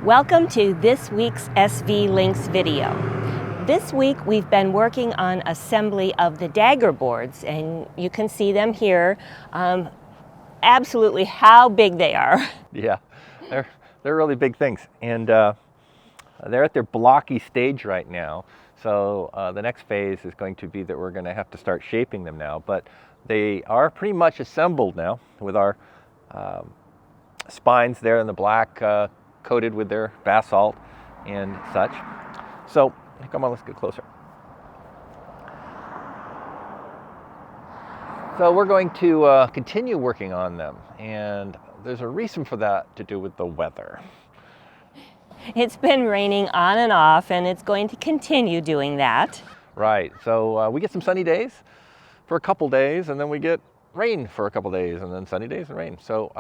Welcome to this week's SV Lynx video. This week we've been working on assembly of the Daggerboards, and you can see them here. Absolutely how big they are. Yeah, they're really big things, and they're at their blocky stage right now. So the next phase is going to be that we're going to have to start shaping them now, but they are pretty much assembled now with our spines there in the black, coated with their basalt and such. So come on, let's get closer. So we're going to continue working on them, and there's a reason for that to do with the weather. It's been raining on and off, and it's going to continue doing that. Right, so we get some sunny days for a couple days, and then we get rain for a couple days, and then sunny days and rain. So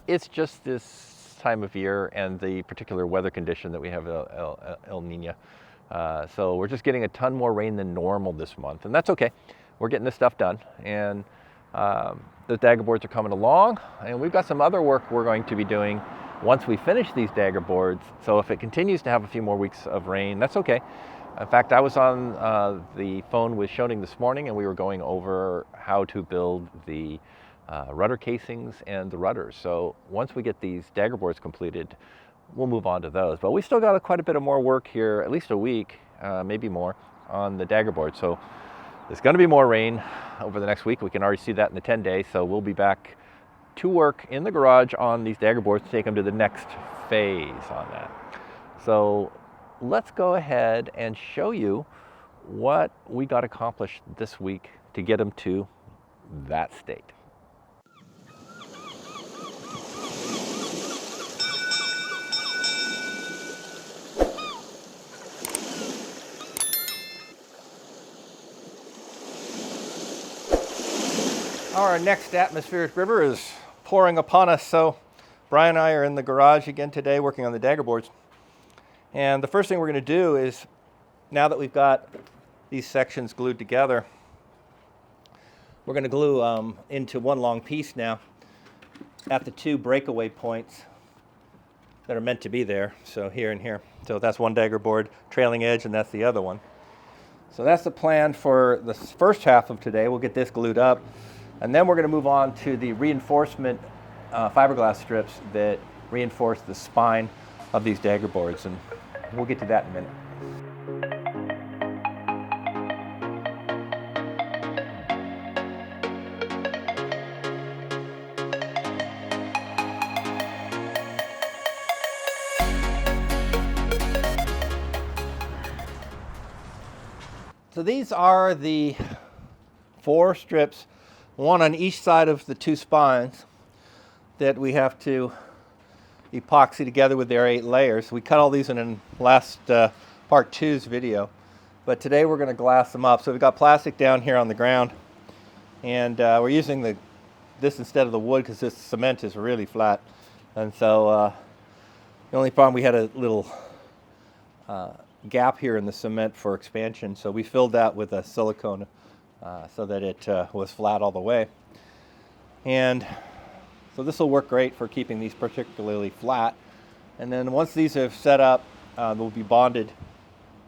it's just this time of year and the particular weather condition that we have, El Nino. So we're just getting a ton more rain than normal this month, and that's okay. We're getting this stuff done, and the Daggerboards are coming along, and we've got some other work we're going to be doing once we finish these Daggerboards. So if it continues to have a few more weeks of rain, that's okay. In fact, I was on the phone with Schionning this morning, and we were going over how to build the rudder casings and the rudders. So once we get these Daggerboards completed, we'll move on to those. But we still got quite a bit of more work here, at least a week, maybe more, on the Daggerboard. So there's going to be more rain over the next week. We can already see that in the 10 days. So we'll be back to work in the garage on these Daggerboards to take them to the next phase on that. So let's go ahead and show you what we got accomplished this week to get them to that state. Our next atmospheric river is pouring upon us, so Brian and I are in the garage again today working on the Daggerboards. And the first thing we're going to do is, now that we've got these sections glued together, we're going to glue into one long piece now at the two breakaway points that are meant to be there, so here and here. So that's one Daggerboard trailing edge, and that's the other one. So that's the plan for the first half of today. We'll get this glued up, and then we're going to move on to the reinforcement fiberglass strips that reinforce the spine of these Daggerboards, and we'll get to that in a minute. So these are the 4 strips, one on each side of the 2 spines, that we have to epoxy together with their 8 layers. We cut all these in last part 2's video, but today we're going to glass them up. So we've got plastic down here on the ground, and we're using this instead of the wood because this cement is really flat. And so the only problem, we had a little gap here in the cement for expansion, so we filled that with a silicone so that it was flat all the way. And so this will work great for keeping these particularly flat. And then once these are set up, they'll be bonded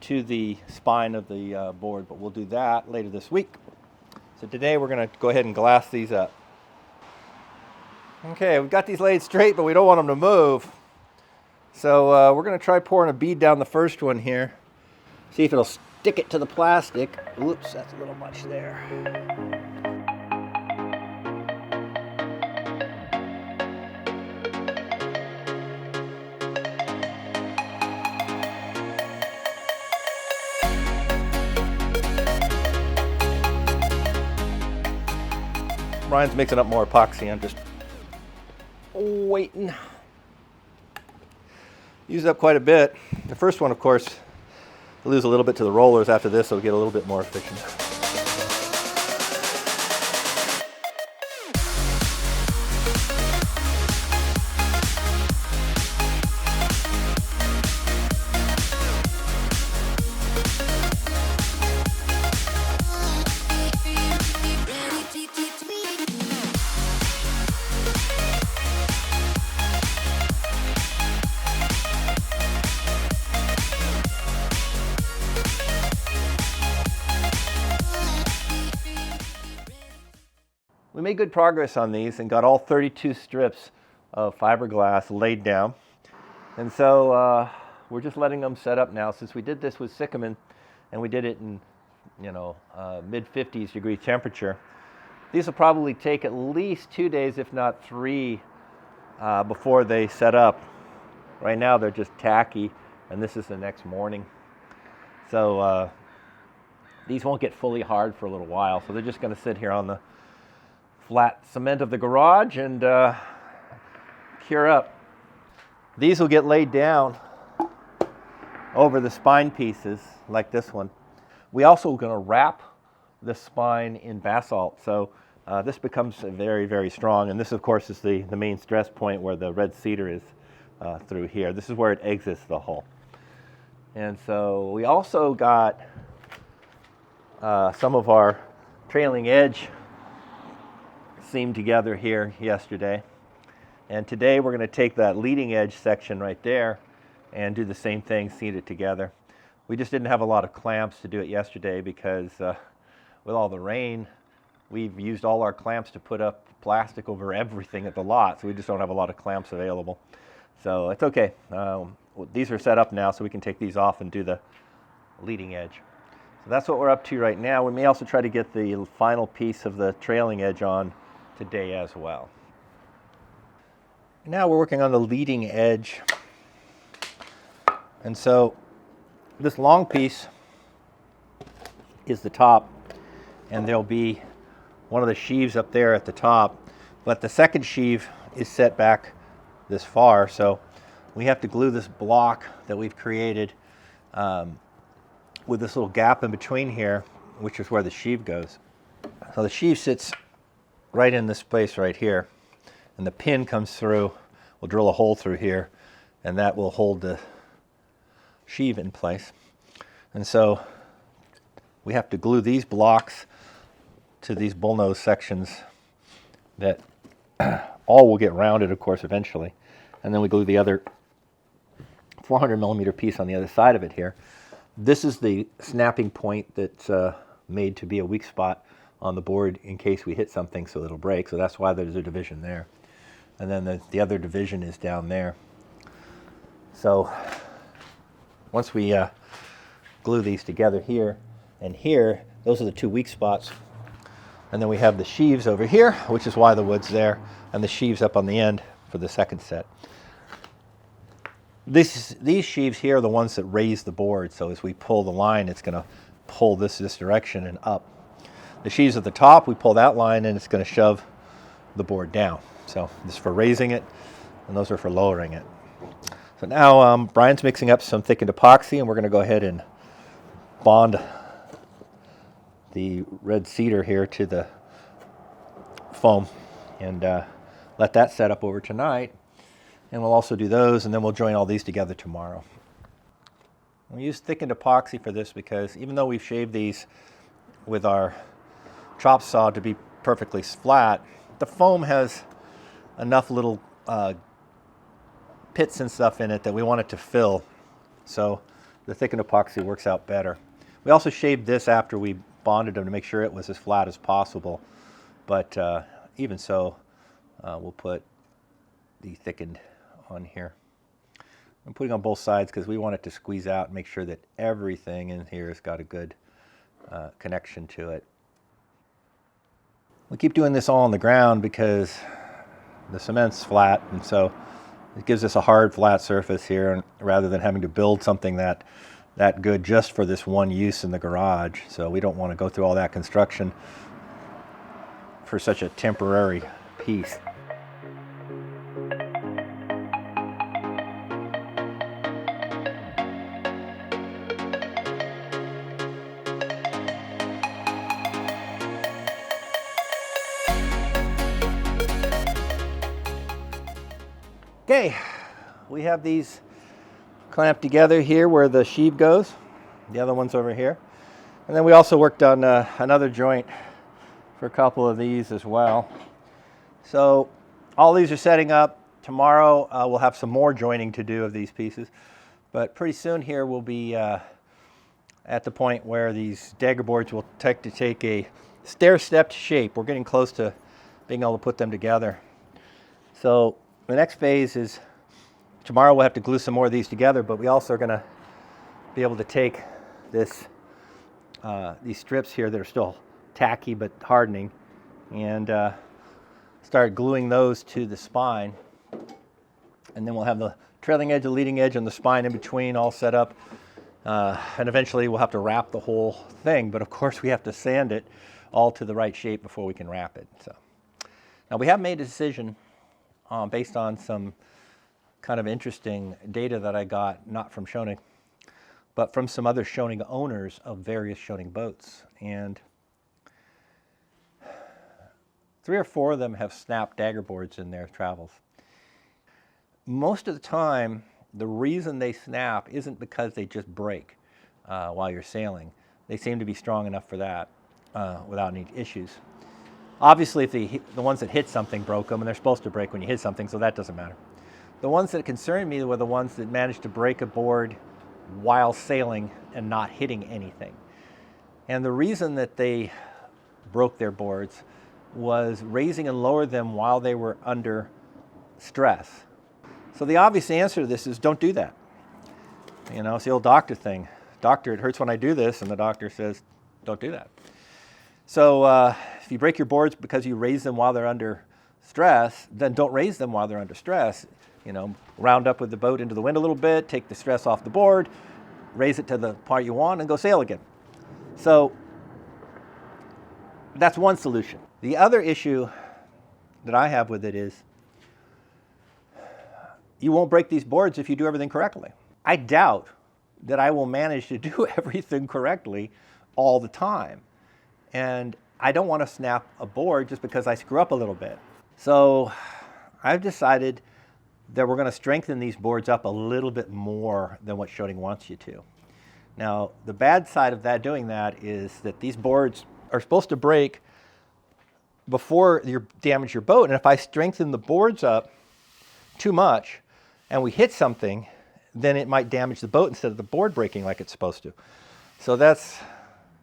to the spine of the board, but we'll do that later this week. So today we're going to go ahead and glass these up. Okay, we've got these laid straight, but we don't want them to move. So we're going to try pouring a bead down the first one here. See if it'll stick it to the plastic. Oops, that's a little much there. Ryan's mixing up more epoxy. I'm just waiting. Used up quite a bit. The first one, of course, we'll lose a little bit to the rollers. After this, it'll get a little bit more efficient. made good progress on these and got all 32 strips of fiberglass laid down. And so we're just letting them set up now. Since we did this with Sycamore and we did it in, mid 50s degree temperature, these will probably take at least 2 days, if not 3, before they set up. Right now they're just tacky, and this is the next morning. So these won't get fully hard for a little while, so they're just going to sit here on the flat cement of the garage and cure up. These will get laid down over the spine pieces like this one. We also are going to wrap the spine in basalt, so this becomes very, very strong. And this, of course, is the main stress point where the red cedar is through here. This is where it exits the hull. And so we also got some of our trailing edge seamed together here yesterday. And today we're going to take that leading edge section right there and do the same thing, seat it together. We just didn't have a lot of clamps to do it yesterday because with all the rain, we've used all our clamps to put up plastic over everything at the lot, so we just don't have a lot of clamps available. So it's okay. These are set up now, so we can take these off and do the leading edge. So that's what we're up to right now. We may also try to get the final piece of the trailing edge on today as well. Now we're working on the leading edge. And so this long piece is the top, and there'll be one of the sheaves up there at the top, but the second sheave is set back this far, so we have to glue this block that we've created with this little gap in between here, which is where the sheave goes. So the sheave sits right in this place right here, and the pin comes through. We'll drill a hole through here, and that will hold the sheave in place. And so we have to glue these blocks to these bullnose sections that all will get rounded, of course, eventually. And then we glue the other 400 millimeter piece on the other side of it here. This is the snapping point that's made to be a weak spot on the board in case we hit something so it'll break. So that's why there's a division there. And then the other division is down there. So once we glue these together here and here, those are the 2 weak spots. And then we have the sheaves over here, which is why the wood's there, and the sheaves up on the end for the second set. These sheaves here are the ones that raise the board, so as we pull the line, it's going to pull this direction and up. The sheaves at the top, we pull that line and it's going to shove the board down. So this is for raising it, and those are for lowering it. So now Brian's mixing up some thickened epoxy, and we're going to go ahead and bond the red cedar here to the foam and let that set up over tonight. And we'll also do those, and then we'll join all these together tomorrow. We use thickened epoxy for this because even though we've shaved these with our chop saw to be perfectly flat, the foam has enough little pits and stuff in it that we want it to fill. So the thickened epoxy works out better. We also shaved this after we bonded them to make sure it was as flat as possible. But even so, we'll put the thickened on here. I'm putting on both sides because we want it to squeeze out and make sure that everything in here has got a good connection to it. We keep doing this all on the ground because the cement's flat, and so it gives us a hard, flat surface here, and rather than having to build something that good just for this one use in the garage. So we don't want to go through all that construction for such a temporary piece. Okay, we have these clamped together here where the sheave goes. The other one's over here. And then we also worked on another joint for a couple of these as well. So all these are setting up. Tomorrow we'll have some more joining to do of these pieces. But pretty soon here we'll be at the point where these Daggerboards will take a stair-stepped shape. We're getting close to being able to put them together. So the next phase is tomorrow we'll have to glue some more of these together, but we also are going to be able to take this these strips here that are still tacky but hardening and start gluing those to the spine. And then we'll have the trailing edge, the leading edge, and the spine in between all set up. And eventually we'll have to wrap the whole thing, but of course we have to sand it all to the right shape before we can wrap it. So now we have made a decision based on some kind of interesting data that I got, not from Schionning, but from some other Schionning owners of various Schionning boats. And 3 or 4 of them have snapped Daggerboards in their travels. Most of the time, the reason they snap isn't because they just break while you're sailing. They seem to be strong enough for that without any issues. Obviously, if the ones that hit something broke them, and they're supposed to break when you hit something, so that doesn't matter. The ones that concerned me were the ones that managed to break a board while sailing and not hitting anything. And the reason that they broke their boards was raising and lower them while they were under stress. So the obvious answer to this is don't do that. You know, it's the old doctor thing. Doctor, it hurts when I do this, and the doctor says, don't do that. So if you break your boards because you raise them while they're under stress, then don't raise them while they're under stress. You know, round up with the boat into the wind a little bit, take the stress off the board, raise it to the part you want, and go sail again. So that's one solution. The other issue that I have with it is you won't break these boards if you do everything correctly. I doubt that I will manage to do everything correctly all the time. And I don't want to snap a board just because I screw up a little bit. So I've decided that we're going to strengthen these boards up a little bit more than what Schionning wants you to. Now, the bad side of that, doing that, is that these boards are supposed to break before you damage your boat. And if I strengthen the boards up too much and we hit something, then it might damage the boat instead of the board breaking like it's supposed to. So that's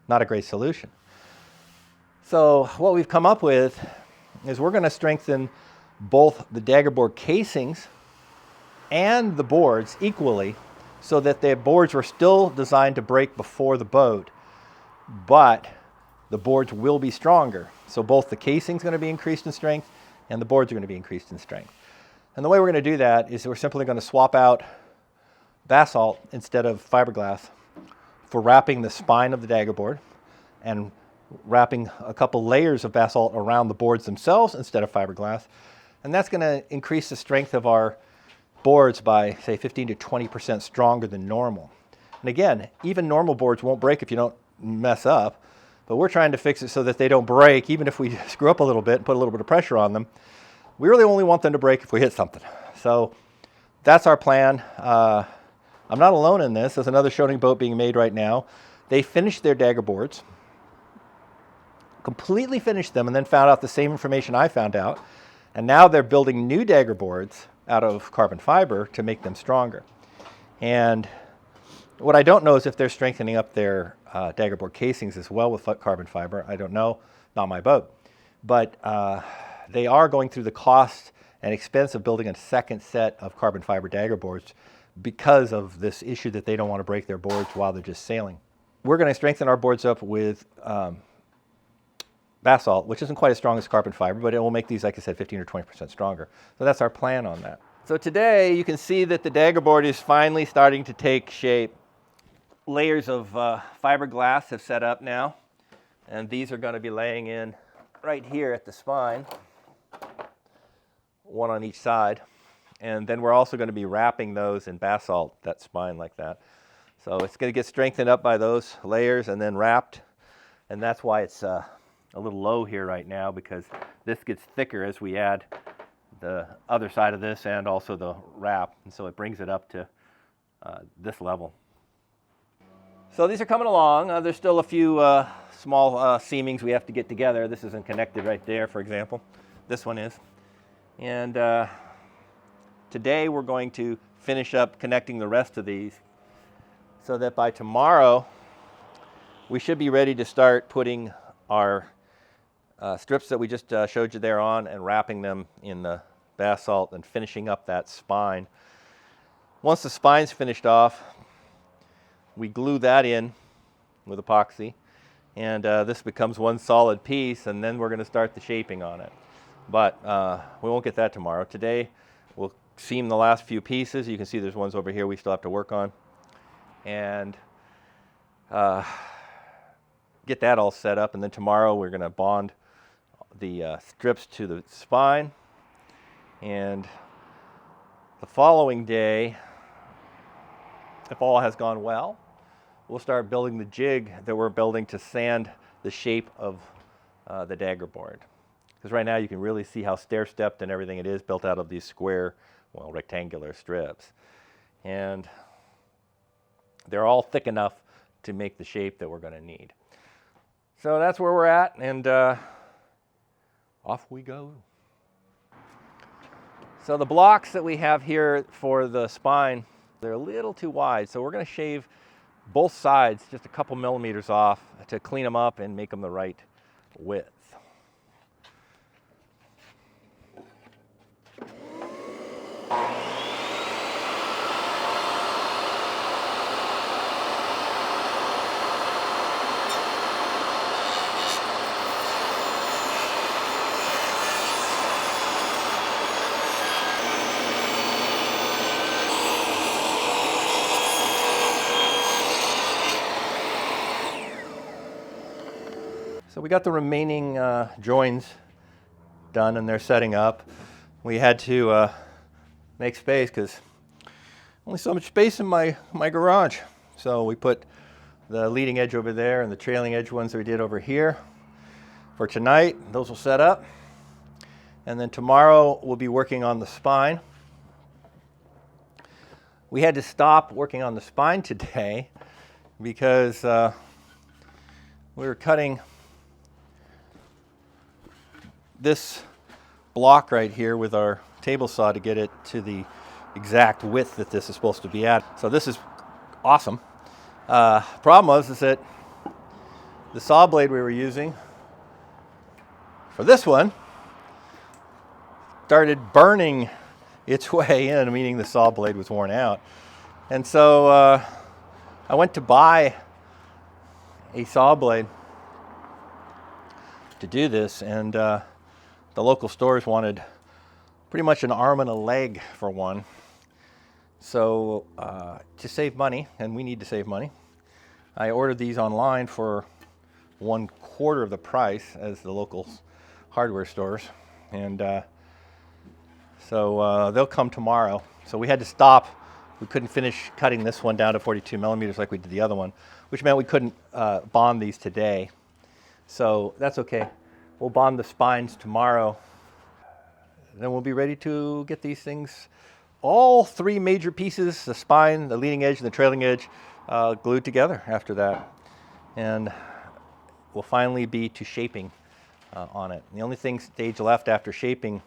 not a great solution. So what we've come up with is we're going to strengthen both the Daggerboard casings and the boards equally so that the boards were still designed to break before the boat, but the boards will be stronger. So both the casing's going to be increased in strength and the boards are going to be increased in strength. And the way we're going to do that is we're simply going to swap out basalt instead of fiberglass for wrapping the spine of the Daggerboard and wrapping a couple layers of basalt around the boards themselves instead of fiberglass. And that's going to increase the strength of our boards by, say, 15 to 20% stronger than normal. And again, even normal boards won't break if you don't mess up, but we're trying to fix it so that they don't break, even if we screw up a little bit and put a little bit of pressure on them. We really only want them to break if we hit something. So that's our plan. I'm not alone in this. There's another Schionning boat being made right now. They finished their Daggerboards, completely finished them, and then found out the same information I found out. And now they're building new Daggerboards out of carbon fiber to make them stronger. And what I don't know is if they're strengthening up their Daggerboard casings as well with carbon fiber. I don't know, not my boat. But they are going through the cost and expense of building a second set of carbon fiber Daggerboards because of this issue that they don't want to break their boards while they're just sailing. We're going to strengthen our boards up with basalt, which isn't quite as strong as carbon fiber, but it will make these, like I said, 15 or 20% stronger. So that's our plan on that. So today you can see that the Daggerboard is finally starting to take shape. Layers of fiberglass have set up now, and these are going to be laying in right here at the spine, one on each side. And then we're also going to be wrapping those in basalt, that spine like that. So it's going to get strengthened up by those layers and then wrapped. And that's why it's a little low here right now, because this gets thicker as we add the other side of this and also the wrap. And so it brings it up to this level. So these are coming along. There's still a few small seamings we have to get together. This isn't connected right there, for example. This one is. And today we're going to finish up connecting the rest of these so that by tomorrow we should be ready to start putting our strips that we just showed you there on, and wrapping them in the basalt and finishing up that spine. Once the spine's finished off, we glue that in with epoxy, and this becomes one solid piece, and then we're going to start the shaping on it. But we won't get that tomorrow. Today we'll seam the last few pieces. You can see there's ones over here we still have to work on, and get that all set up. And then tomorrow we're going to bond the strips to the spine, and the following day, if all has gone well, we'll start building the jig that we're building to sand the shape of the Daggerboard. Because right now you can really see how stair-stepped and everything it is, built out of these square, well, rectangular strips. And they're all thick enough to make the shape that we're going to need. So that's where we're at, and off we go. So the blocks that we have here for the spine, they're a little too wide, so we're going to shave both sides just a couple millimeters off to clean them up and make them the right width. So we got the remaining joins done, and they're setting up. We had to make space because only so much space in my garage. So we put the leading edge over there and the trailing edge ones that we did over here for tonight. Those will set up. And then tomorrow we'll be working on the spine. We had to stop working on the spine today because we were cutting this block right here with our table saw to get it to the exact width that this is supposed to be at. So this is awesome. Problem was is that the saw blade we were using for this one started burning its way in, meaning the saw blade was worn out. And so I went to buy a saw blade to do this, and the local stores wanted pretty much an arm and a leg for one. So to save money, and we need to save money, I ordered these online for 1/4 of the price as the local hardware stores. And so they'll come tomorrow. So we had to stop. We couldn't finish cutting this one down to 42 millimeters like we did the other one, which meant we couldn't bond these today. So that's okay. We'll bond the spines tomorrow. Then we'll be ready to get these things, all three major pieces, the spine, the leading edge, and the trailing edge, glued together after that. And we'll finally be to shaping on it. The only stage left after shaping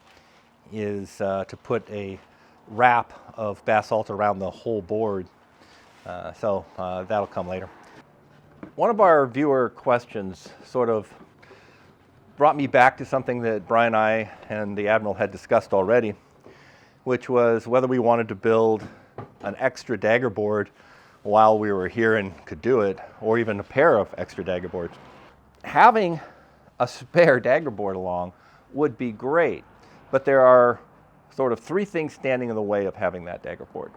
is to put a wrap of basalt around the whole board. So that'll come later. One of our viewer questions sort of brought me back to something that Brian and I and the Admiral had discussed already, which was whether we wanted to build an extra Daggerboard while we were here and could do it, or even a pair of extra Daggerboards. Having a spare Daggerboard along would be great, but there are sort of three things standing in the way of having that Daggerboard.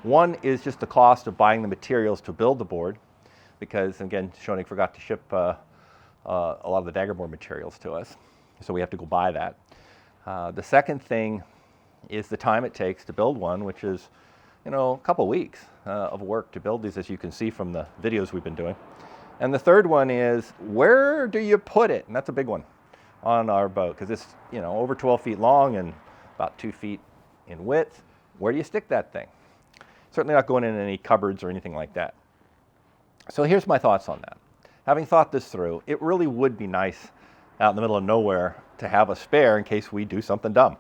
One is just the cost of buying the materials to build the board, because again, Schionning forgot to ship a lot of the Daggerboard materials to us, so we have to go buy that. The second thing is the time it takes to build one, which is, a couple weeks of work to build these, as you can see from the videos we've been doing. And the third one is, where do you put it? And that's a big one on our boat, because it's over 12 feet long and about 2 feet in width. Where do you stick that thing? Certainly not going in any cupboards or anything like that. So here's my thoughts on that. Having thought this through, it really would be nice out in the middle of nowhere to have a spare in case we do something dumb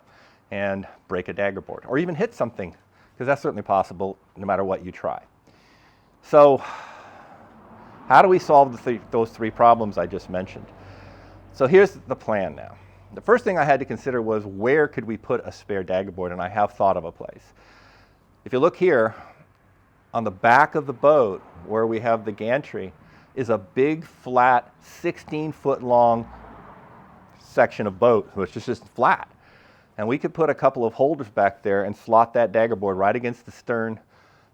and break a Daggerboard, or even hit something, because that's certainly possible no matter what you try. So how do we solve those three problems I just mentioned? So here's the plan now. The first thing I had to consider was where could we put a spare Daggerboard, and I have thought of a place. If you look here, on the back of the boat where we have the gantry is a big flat 16-foot long section of boat, which is just flat. And we could put a couple of holders back there and slot that Daggerboard right against the stern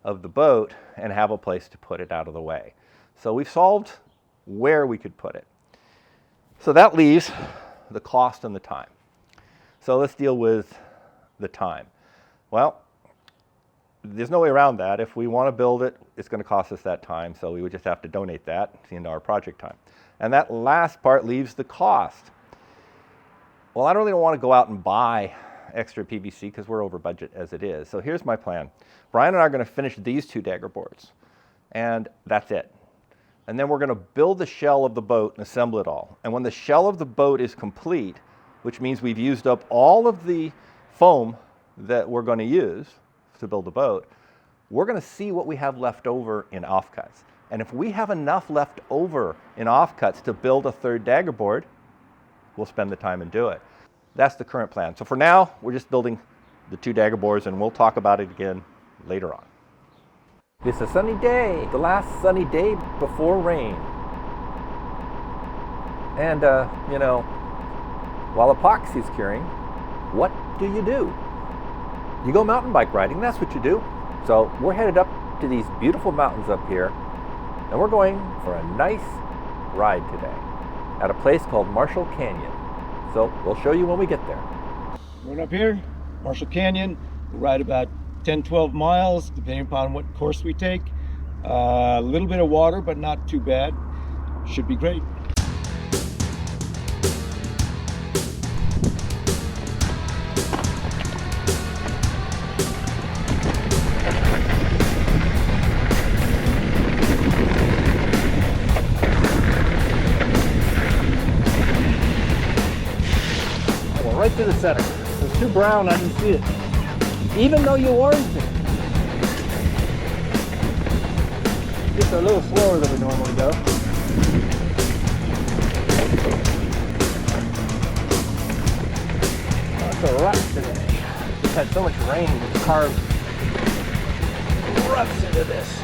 of the boat and have a place to put it out of the way. So we've solved where we could put it. So that leaves the cost and the time. So let's deal with the time. Well, there's no way around that. If we want to build it, it's going to cost us that time, so we would just have to donate that into our project time. And that last part leaves the cost. Well, I really don't want to go out and buy extra PVC because we're over budget as it is. So here's my plan. Brian and I are going to finish these 2 Daggerboards, and that's it. And then we're going to build the shell of the boat and assemble it all. And when the shell of the boat is complete, which means we've used up all of the foam that we're going to use to build the boat, we're going to see what we have left over in offcuts. And if we have enough left over in offcuts to build a 3rd Daggerboard, we'll spend the time and do it. That's the current plan. So for now, we're just building the 2 Daggerboards, and we'll talk about it again later on. It's a sunny day, the last sunny day before rain. And, you know, while epoxy's curing, what do? You go mountain bike riding, that's what you do. So we're headed up to these beautiful mountains up here, and we're going for a nice ride today at a place called Marshall Canyon. So we'll show you when we get there. Going up here, Marshall Canyon, we'll ride about 10-12 miles, depending upon what course we take. A little bit of water, but not too bad. Should be great. Right to the center. It was too brown, I didn't see it. Even though you warned me. Just a little slower than we normally go. Oh, it's a rut today. We've had so much rain, the car ruts into this.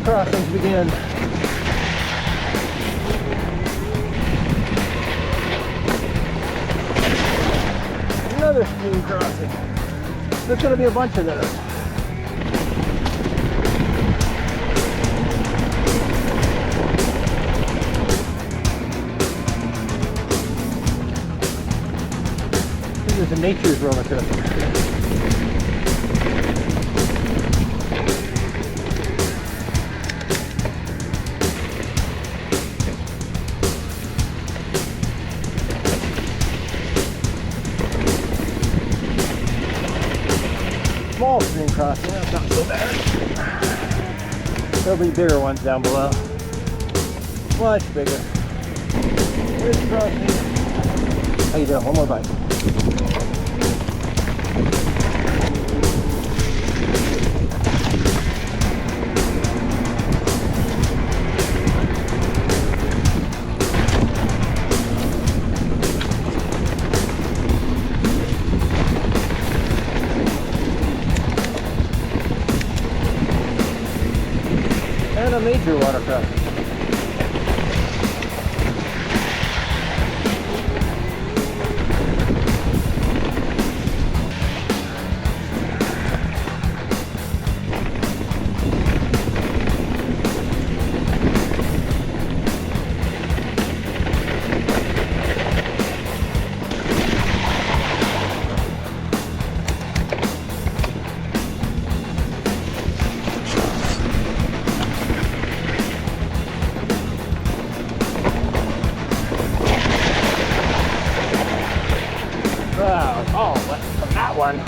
Crossings begin. Another stream crossing. There's going to be a bunch of those. This is a nature's roller coaster. Small stream crossing, that's not so bad. There'll be bigger ones down below. Much bigger. Here's crossing. How you doing? One more bite. and a major watercraft. Oh, from that one.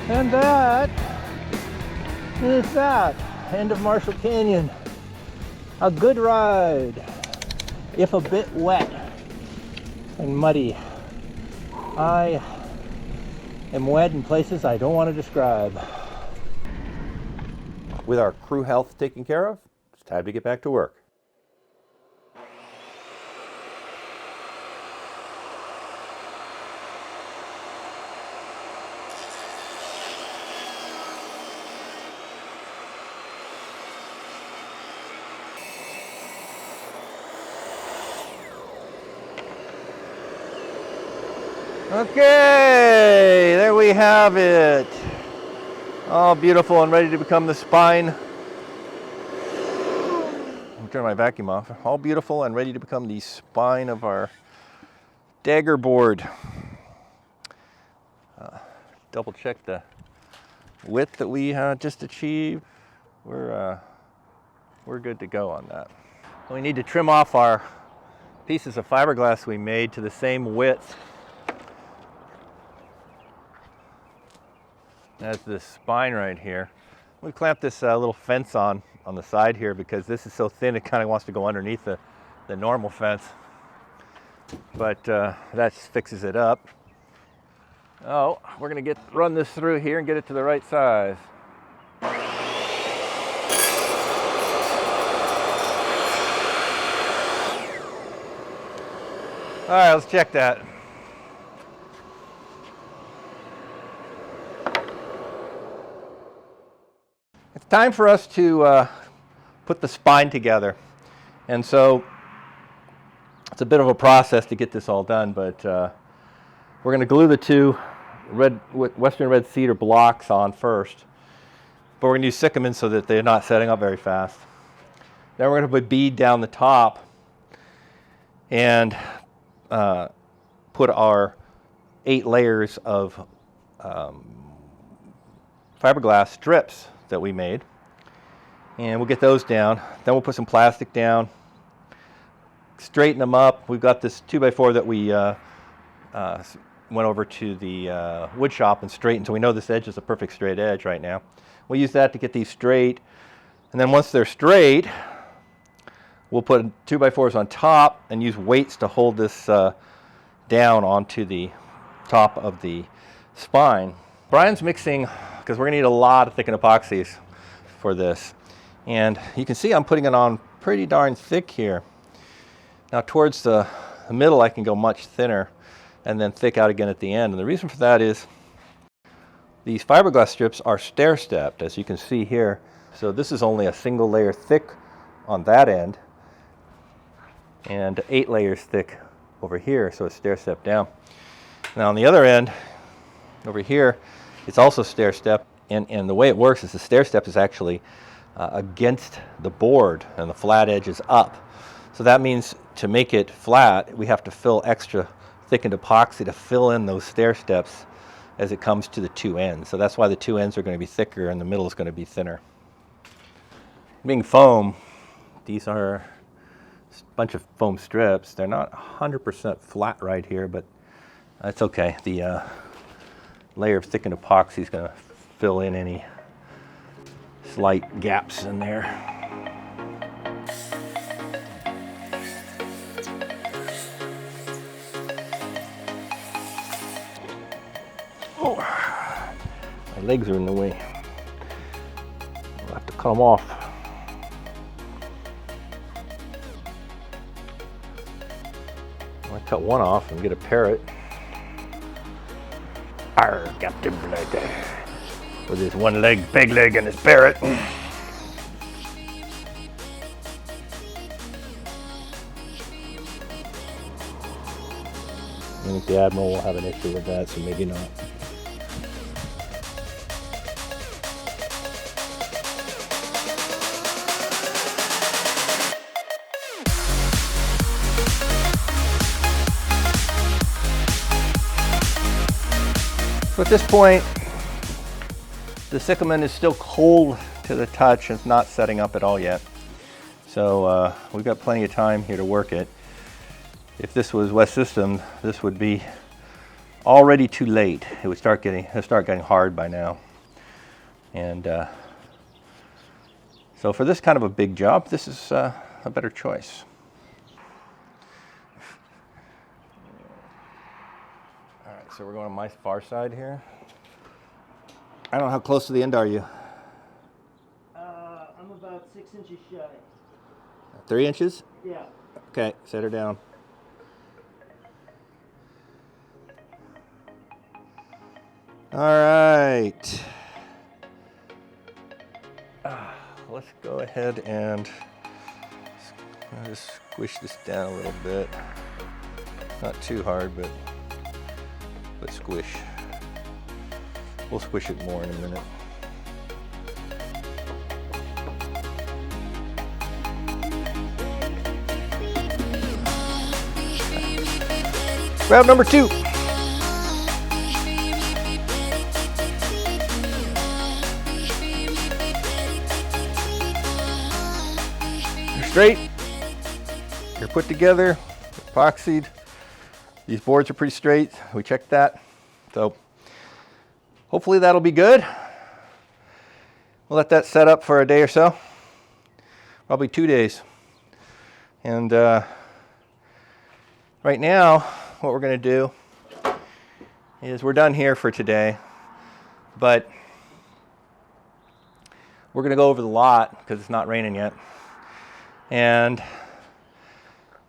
And that is that. End of Marshall Canyon. A good ride, if a bit wet and muddy. I am wet in places I don't want to describe. With our crew health taken care of, it's time to get back to work. Okay, there we have it. All beautiful and ready to become the spine. I'll turn my vacuum off. All beautiful and ready to become the spine of our Daggerboard. Double check the width that we just achieved. We're good to go on that. We need to trim off our pieces of fiberglass we made to the same width as this spine right here. We clamped this little fence on the side here because this is so thin it kind of wants to go underneath the normal fence. But that fixes it up. Oh, we're gonna run this through here and get it to the right size. All right, let's check that. It's time for us to put the spine together. And so it's a bit of a process to get this all done, but we're going to glue the two Western Red Cedar blocks on first. But we're going to use Sycamore so that they're not setting up very fast. Then we're going to put bead down the top and put our 8 layers of fiberglass strips that we made, and we'll get those down. Then we'll put some plastic down, straighten them up. We've got this 2x4 that we went over to the wood shop and straightened, so we know this edge is a perfect straight edge right now. We'll use that to get these straight, and then once they're straight, we'll put 2x4s on top and use weights to hold this down onto the top of the spine. Brian's mixing, because we're going to need a lot of thickened epoxies for this. And you can see I'm putting it on pretty darn thick here. Now towards the middle I can go much thinner and then thick out again at the end. And the reason for that is these fiberglass strips are stair-stepped, as you can see here. So this is only a single layer thick on that end and 8 layers thick over here, so it's stair-stepped down. Now on the other end, over here, it's also stair-step, and the way it works is the stair-step is actually against the board and the flat edge is up. So that means to make it flat, we have to fill extra thickened epoxy to fill in those stair-steps as it comes to the two ends. So that's why the two ends are going to be thicker and the middle is going to be thinner. Being foam, these are a bunch of foam strips. They're not 100% flat right here, but that's okay. The layer of thickened epoxy is going to fill in any slight gaps in there. My legs are in the way. I'll have to cut them off. I cut one off and get a parrot. Arr, Captain Blood. With his one leg, peg leg, and his parrot. I think the Admiral will have an issue with that, so maybe not. So at this point, the cyclamen is still cold to the touch and it's not setting up at all yet. So we've got plenty of time here to work it. If this was West System, this would be already too late. It would start getting hard by now. And so for this kind of a big job, this is a better choice. All right, so we're going on my far side here. I don't know, how close to the end are you? I'm about 6 inches shy. 3 inches? Yeah. Okay, set her down. All right. Let's go ahead and just squish this down a little bit. Not too hard, but squish. We'll squish it more in a minute. Grab number 2. You're straight. You're put together, epoxied. These boards are pretty straight. We checked that. So hopefully that'll be good. We'll let that set up for a day or so. Probably 2 days. And right now, what we're going to do is we're done here for today, but we're going to go over the lot because it's not raining yet. And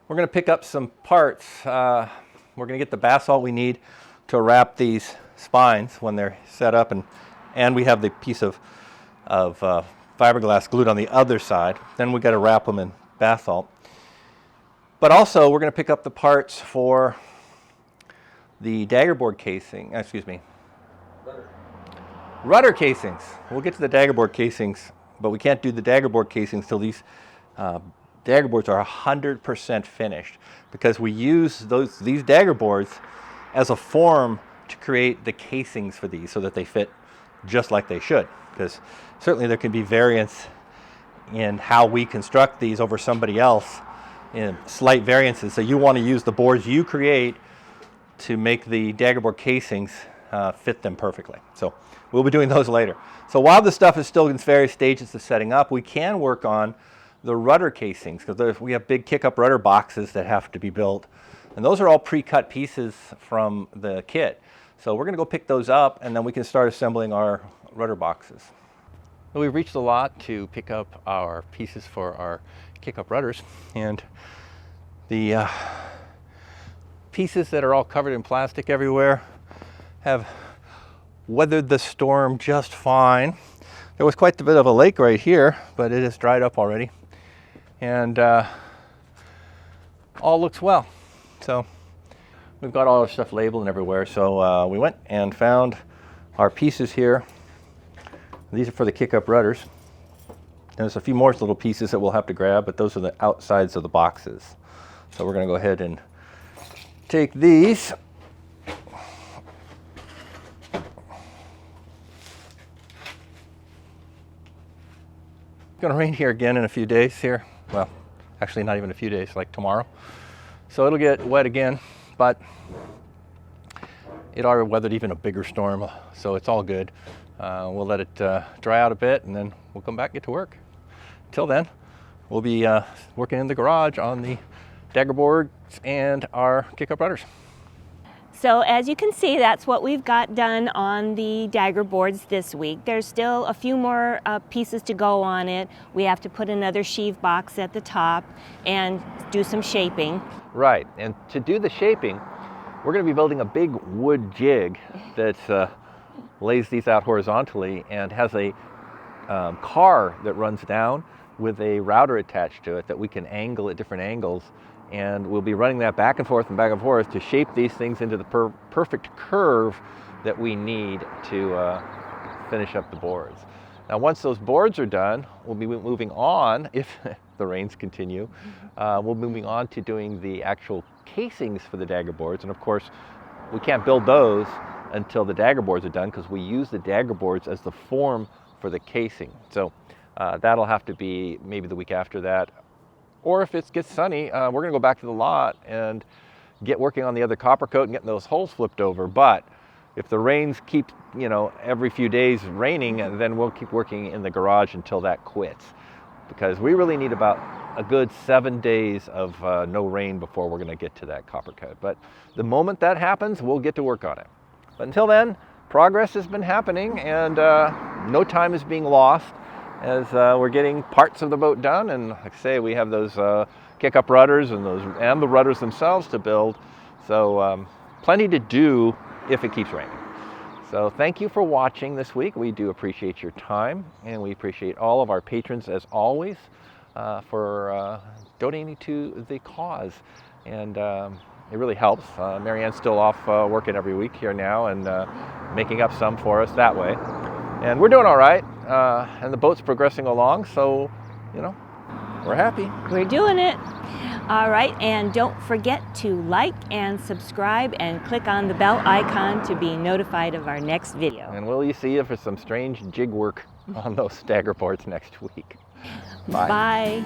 we're going to pick up some parts. We're going to get the basalt we need to wrap these spines when they're set up, and we have the piece of fiberglass glued on the other side. Then we got to wrap them in basalt. But also we're going to pick up the parts for the Daggerboard casing, rudder casings. We'll get to the Daggerboard casings, but we can't do the Daggerboard casings till these Daggerboards are 100% finished, because we use these Daggerboards as a form to create the casings for these so that they fit just like they should. Because certainly there can be variance in how we construct these over somebody else, in slight variances. So you want to use the boards you create to make the Daggerboard casings fit them perfectly. So we'll be doing those later. So while this stuff is still in various stages of setting up, we can work on the rudder casings, because we have big kick-up rudder boxes that have to be built. And those are all pre-cut pieces from the kit. So we're going to go pick those up, and then we can start assembling our rudder boxes. Well, we've reached the lot to pick up our pieces for our kick-up rudders, and the pieces that are all covered in plastic everywhere have weathered the storm just fine. There was quite a bit of a lake right here, but it has dried up already, and all looks well. So we've got all our stuff labeled and everywhere. So we went and found our pieces here. These are for the kick-up rudders. There's a few more little pieces that we'll have to grab, but those are the outsides of the boxes. So we're going to go ahead and take these. It's going to rain here again in a few days here. Well, actually not even a few days, like tomorrow. So it'll get wet again, but it already weathered even a bigger storm, so it's all good. We'll let it dry out a bit, and then we'll come back and get to work. Until then, we'll be working in the garage on the Daggerboards and our kick-up rudders. So as you can see, that's what we've got done on the Daggerboards this week. There's still a few more pieces to go on it. We have to put another sheave box at the top and do some shaping. Right, and to do the shaping, we're going to be building a big wood jig that lays these out horizontally and has a car that runs down with a router attached to it that we can angle at different angles, and we'll be running that back and forth to shape these things into the perfect curve that we need to finish up the boards. Now once those boards are done, we'll be moving on, if the rains continue, we'll be moving on to doing the actual casings for the Daggerboards, and of course we can't build those until the Daggerboards are done because we use the Daggerboards as the form for the casing. So that'll have to be maybe the week after that, or if it gets sunny, we're going to go back to the lot and get working on the other copper coat and getting those holes flipped over. But if the rains keep, every few days raining, then we'll keep working in the garage until that quits, because we really need about a good 7 days of no rain before we're going to get to that copper coat. But the moment that happens, we'll get to work on it. But until then, progress has been happening, and no time is being lost as we're getting parts of the boat done. And like I say, we have those kick-up rudders and the rudders themselves to build. So plenty to do if it keeps raining. So thank you for watching this week. We do appreciate your time, and we appreciate all of our patrons as always for donating to the cause. And it really helps. Marianne's still off working every week here now and making up some for us that way. And we're doing all right, and the boat's progressing along, so, we're happy. We're doing it. All right, and don't forget to like and subscribe and click on the bell icon to be notified of our next video. And will you see if there's some strange jig work on those Daggerboards next week. Bye. Bye.